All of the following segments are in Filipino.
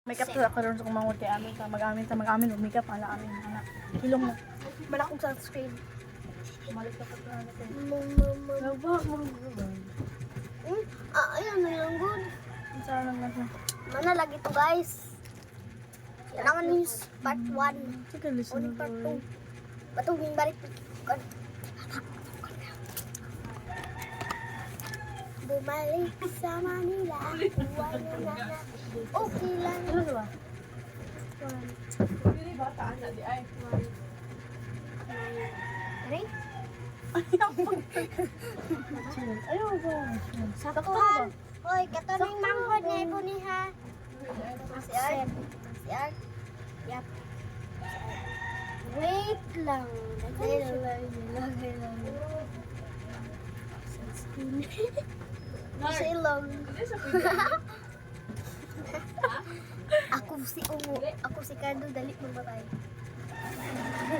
Makeup sa karon sa kumangod kay amin sa mag-amin og makeup ala amin anak. Hilong na. Bala kong sunscreen. Malik ka pa ano kay. Mama. Laba mo. Ayun na lang good. Unsa lang na. Mana lagi to guys. Kailangan news part 1. Sige listen. Only part 2. Batugin balik. Bumalik sa Manila. Wala na. Okay lang. Ano ba? Pili ba taan na di ay? Ready? Ayaw ba? Saktuhan. Hoy, katuning manghod nga ipo ni ha. Si Art. Si Art. Yap. Wait lang. Lagay lang. Si Ilong. Ako si Ungo. Ako si Kando. Dali mamatay.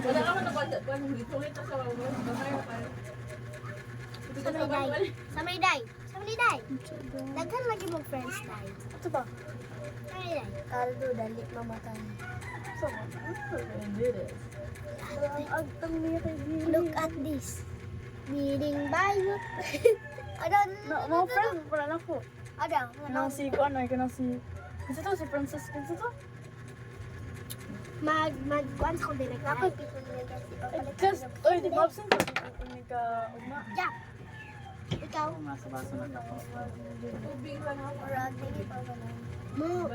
Wala ka man nabanda ko nung hit-hit sa mga gamay pa. Sa Mayday. Sa Mayday. Sa Mayday. Daghan lagi mong friends tayo. Ito ba? Sa Mayday. Kaldo. Dali mamatay. So, do this. Ang agtang niya kay Billy. Look at this. Biling bayot. Ada. Mga friend, wala na ko. Ada. Nang si ko ano, kanang si... Kasi to, si Princess, kasi to. Mag-kuhan sa ko direct. Ako people nila Kasi, oy, di ba absent ko? Hindi ka, uma. Yeah. Ikaw. Nasa baso na ako. Ubing lang ako. Mo.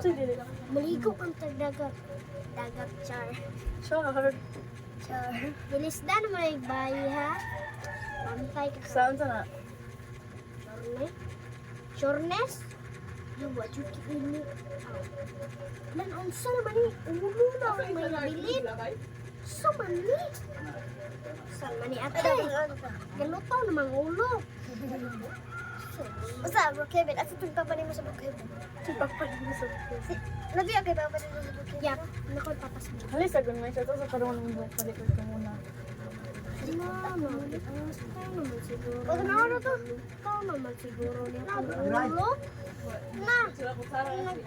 Sige, lang. Maligo kang dagat. Dagat char. Sure. Char. Bilis na may bayi ha. Pantay ka sa Saan na? Shortness. Shortness? Yung what you keep in me. Lan, ang naman ni. Ulo na ang may nabilin. So mani. Saan mani ate? Galutaw namang ulo. Basta, Bro Kevin. Asa itong papanin mo sa Bro Kevin? Papalit mo sa buko. Nabi ako papanin mo sa Bro Kevin? Yap. Nakoy papas mo. Halis, agon mo siya. Ito sa karoon ng buko. Palikod ka muna. Mama, ikaw naman siguro. Pag naano to? Ikaw naman siguro niya kung ulo. Na! Sila ko sarang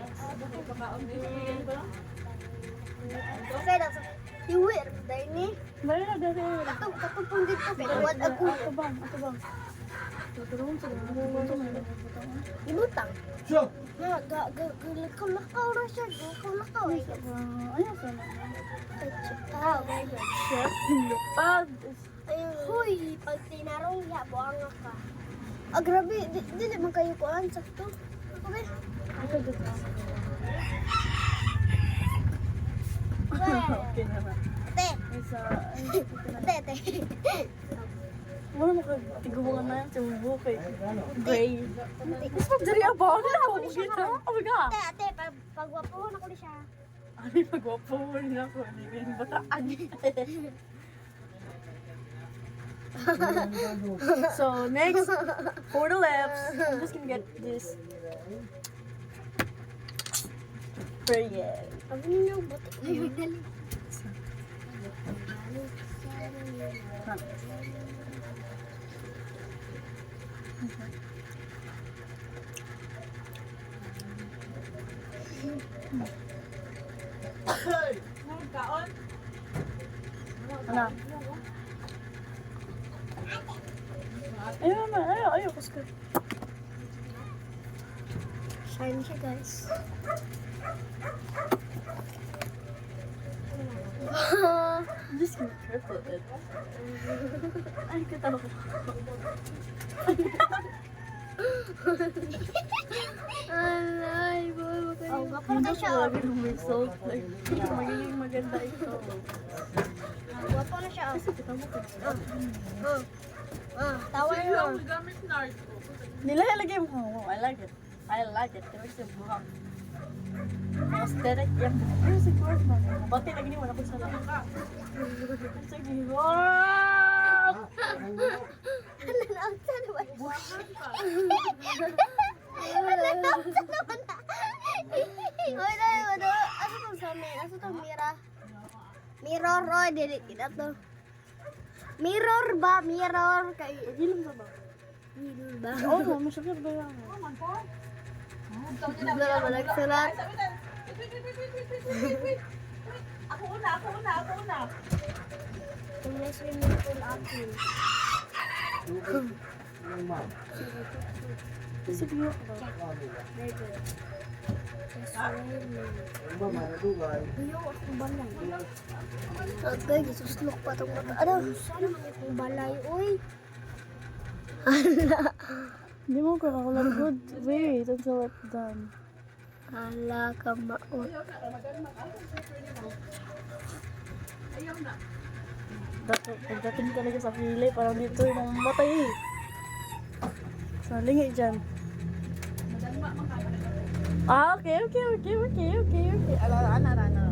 pagkaon ni Miguel ba? Okay lang sa... Iwir, dahil ni. Bali na, dali. Katong pong dito. Pinawad ako. Ato bang? Tuturungan sa buko. Imutang. Na, lakaw na siya. Lakaw. Ano sa mga? Ah, okay. Chef, lupad. Ayun. Huy, pag tinarong ya, buang ka. Ah, grabe. Di naman kayo kuhan. Sakto. Okay. Ako dito. Okay naman. Ate. Isa, Ate. wala mo ka tiguan na yan sa buko eh. Gray. Gusto mo dali abang na ako kita. Oh my God. Ate, pagwapuhon ako ni siya. Ay, magwapo mo rin ako. Hindi ko yung bataan. So, next, for the lips, I'm just gonna get this. Period. Sabi niyo, buti. Ay, dali. Kaon? Ano? Ayaw naman, ayaw, kusko. Shine siya, guys. I'm just gonna triple it. Ay, katawa ko. Alay, boy, maganda. Oh, gwapo Hindi na ko siya. lagi ng result. Like, magiging maganda ito. Gwapo na siya. Kasi kita mo ko. Tawa Sila na. ang gamit nard. Nilalagay mo. Oh, I like it. I like it. It makes it buhang. Aesthetic yan. Pero si George man. Bati lagi ni wala ko sa lang. Sige. Wow! Nanaot sa naman. Nanaot sa naman. Hoy, dahil ano? Ano tong sa amin? Ano tong mira? Mirror, Roy. Dili, kita to. Mirror ba? Mirror. Gilam sa ba? Mirror ba? Oo, masakit ba yan? Wala ba nagsulat? Ako una. Yung may swimming pool akin. Sige mo. Very good. Ayaw akong balay. Agay, suslok pa itong mata. Ano? Sana akong balay, uy. Hindi mo ka good. Wait until it's done. Hala ka maot. Pagdating talaga sa pili, parang dito yung mga matay eh. Saling dyan. Okay. Ana.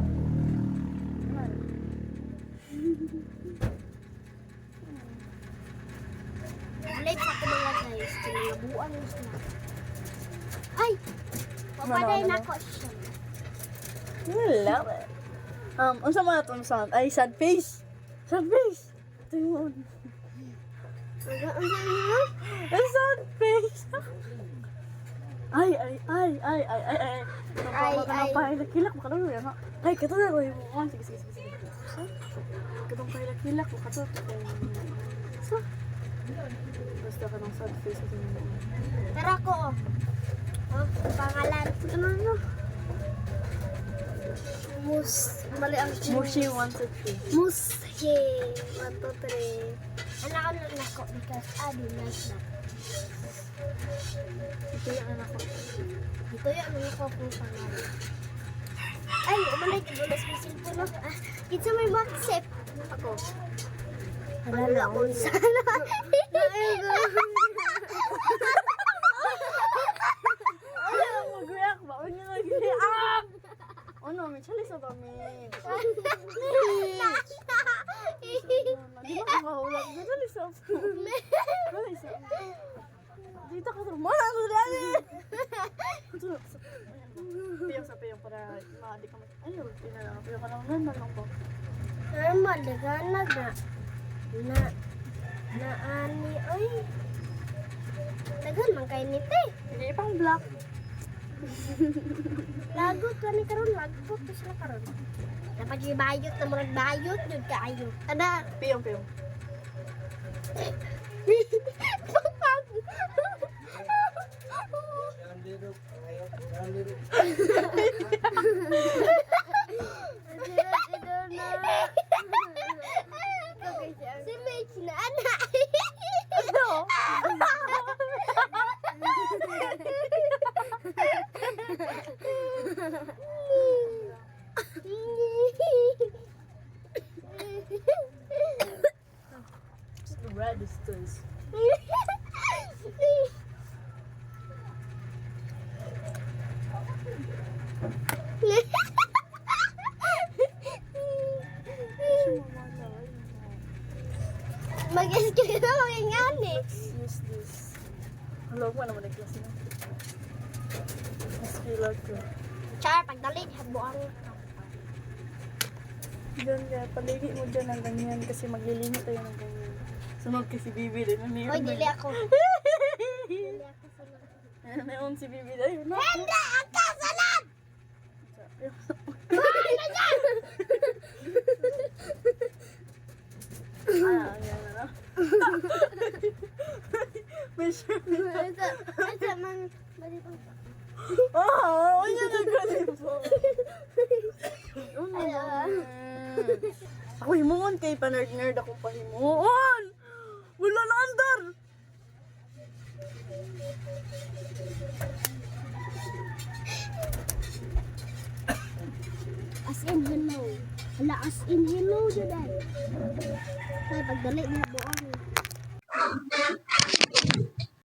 Ulit sa ako mga guys. Kinabuan mo sila. Ay! Papaday Ano? na ko siya. Love it. Unsa man itong sound? Ay, sad face. Tingnan. Ang mo? Ang sad face. Ay. Nakapahilak-hilak. Baka lang yan. Ay, kato na. Sige. Katong pahilak-hilak. Kato. So. Basta ka ng sad face. Pero ako, oh, pangalan. Ano? Mali ang Mushi 1, 2, 3. Mushi. 1, 2, 3. Anak ko lang ako because I do like that. Ito yung anak ko. Ito yung ako po pangalan. Ay, umalay ko. Bulas may cellphone ako. Kita may WhatsApp. Ako. Wala ako sana. Ayaw, mag-react ba? Huwag niyo nag-react! Ano, may chalice na ba, may? Di ba kakahulak? May chalice na po. Chalice na. Dito ka ito. Mana, ano dali? Piyang para maadi ka ayaw, piyang ka lang naman lang ba? Normal, daganag na. Na ani, oy. Dagan man kay nite. Hindi pang black. Lagot ka ni karon, lagot to sila karon. Dapat yung bayot na murag bayot jud kaayo. Ada. Piyang. Pagpag. Si Mitch na anak. Ano? The registers. Mag-escape na magingani. Use this. Hello, mo naman ang klase na. Mas feel like ko. Char, pagdalit, habuang. Diyan ka, paligi mo dyan ng ganyan kasi maglilimit tayo ng ganyan. Sunod kasi Bibi din. Hoy, dili ako. Naon si Bibi din. Hindi! Ang kasalan! Ayan na. May sure. Asa man, balibang. Ayan na ganito. Ako himuon kay panerd-nerd ako pa himuon. Wala na andar. As in hello. Hala, as in hello, Juday. Ay, pagdalit, habuang.